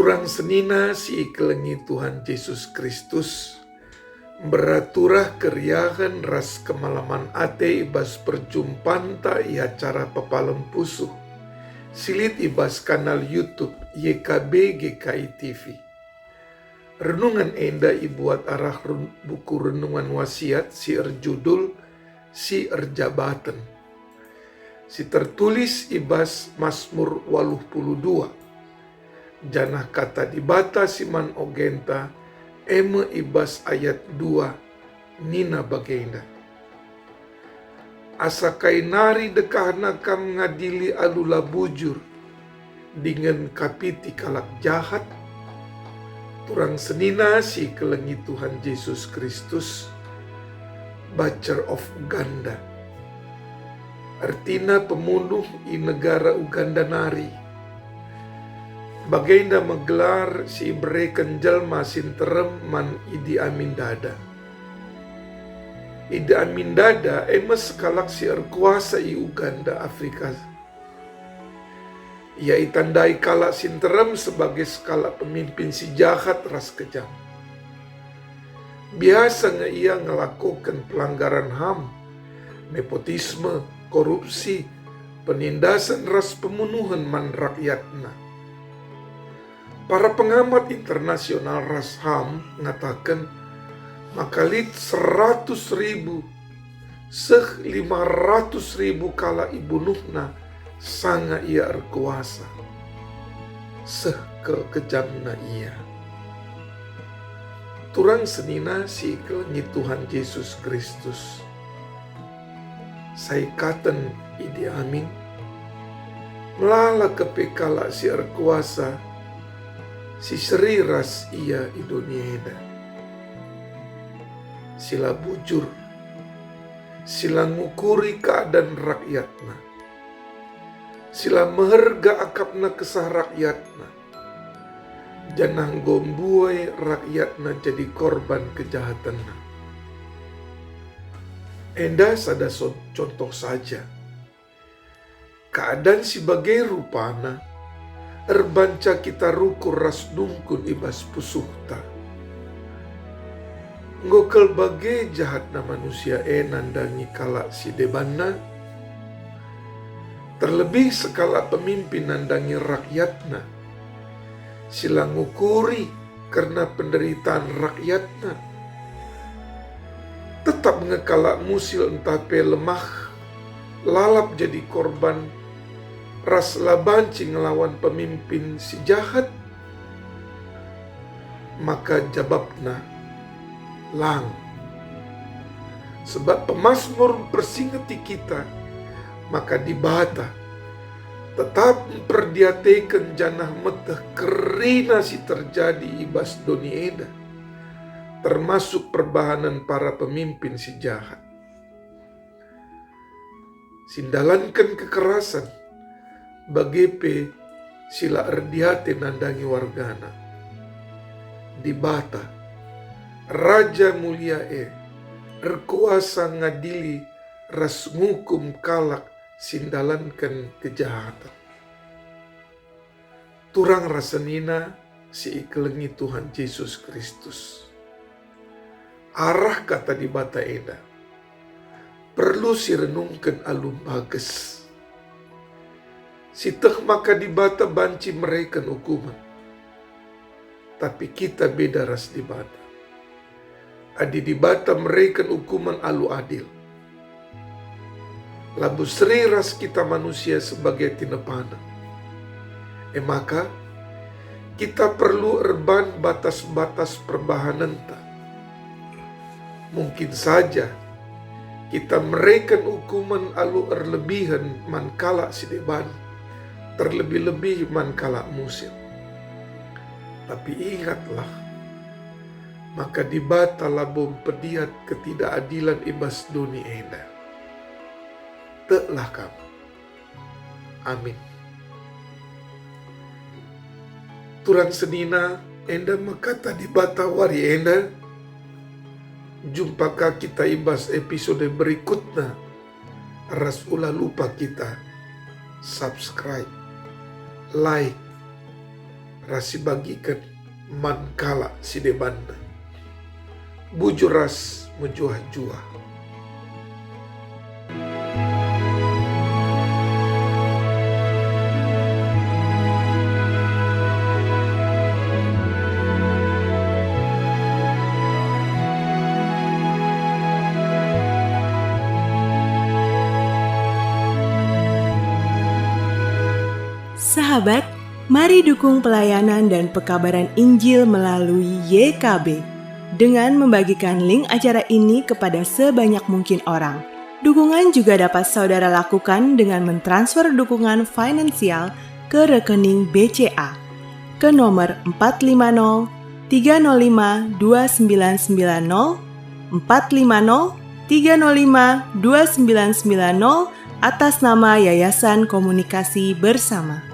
Turang senina si ikelengi Tuhan Yesus Kristus, beraturah keriahan ras kemalaman ate ibas perjumpaan ta i acara papalem pusuh, silit ibas kanal YouTube YKB GKI TV. Renungan enda ibuat arah buku renungan wasiat si erjudul si erjabatan. Si tertulis ibas Mazmur 82. Janah kata dibata siman ogenta eme ibas ayat 2 nina bagenda. Asa kainari dekahna kam ngadili alula bujur dengan kapiti kalak jahat. Turang senina si kelengi Tuhan Yesus Kristus Bacer of Uganda. Artina pemunuh i negara Uganda nari. Bagenda menggelar si ibreken jalma sinterem man Idi Amin Dada. Idi Amin Dada emes kalak si erkuasa i Uganda Afrika. Ia itandai kalak sinterem sebagai skala pemimpin si jahat ras kejam. Biasa ia ngelakukan pelanggaran HAM, nepotisme, korupsi, penindasan ras pembunuhan man rakyatna. Para pengamat internasional ras HAM mengatakan makalit 100.000 500.000 kala ibunuhna sanga ia erkuasa. Kejamna ia. Turang senina si kelengi Tuhan Yesus Kristus. Saikaten Idi Amin. Melala kepekala si erkuasa. Si seri ras ia i dunia eda. Sila bujur, sila ngukuri keadaan rakyatna, sila meherga akapna kesah rakyatna, janang gombuai rakyatna jadi korban kejahatanna. Enda sada contoh saja, keadaan sebagai rupana, erbanca kita rukur ras dungkun ibas pusuhta. Ngokel bagai jahatna manusia nandangi kala si debanna. Terlebih sekala pemimpin nandangi rakyatna. Sila ngukuri karena penderitaan rakyatna. Tetap ngekala musil entah pe lemah, lalap jadi korban ras labanci ngelawan pemimpin si jahat, maka jawabna lang. Sebab pemazmur persingeti kita, maka dibata tetap memperdiateikan janah meteh kerina si terjadi ibas donieda, termasuk perbahanan para pemimpin si jahat. Sindalankan kekerasan, bagepe sila erdihate nandangi wargana. Dibata, Raja mulia erkuasa ngadili ras ngukum kalak sindalankan kejahatan. Turang rasenina si ikelengi Tuhan Yesus Kristus. Arah kata dibata eda, perlu si renungkan alum bages. Siteh maka dibata banci mereka hukuman. Tapi kita beda ras dibata. Adi dibata mereka hukuman alu adil. Labu seri ras kita manusia sebagai tinepana. Maka kita perlu erban batas-batas perbahanan ta. Mungkin saja kita mereka hukuman alu erlebihan mankala si deban. Terlebih-lebih mankala musim. Tapi ingatlah, maka dibata labom pediat ketidakadilan ibas doni eda. Teklah kamu. Amin. Turang senina enda makata dibata wari enda. Jumpakah kita ibas episode berikutnya. Ras ulah lupa kita subscribe, like, rasi bagikan mankala sidebanda. Bujur ras menjuah-juah. Sahabat, mari dukung pelayanan dan pekabaran Injil melalui YKB dengan membagikan link acara ini kepada sebanyak mungkin orang. Dukungan juga dapat saudara lakukan dengan mentransfer dukungan finansial ke rekening BCA ke nomor 450 305 2990 450 305 2990 atas nama Yayasan Komunikasi Bersama.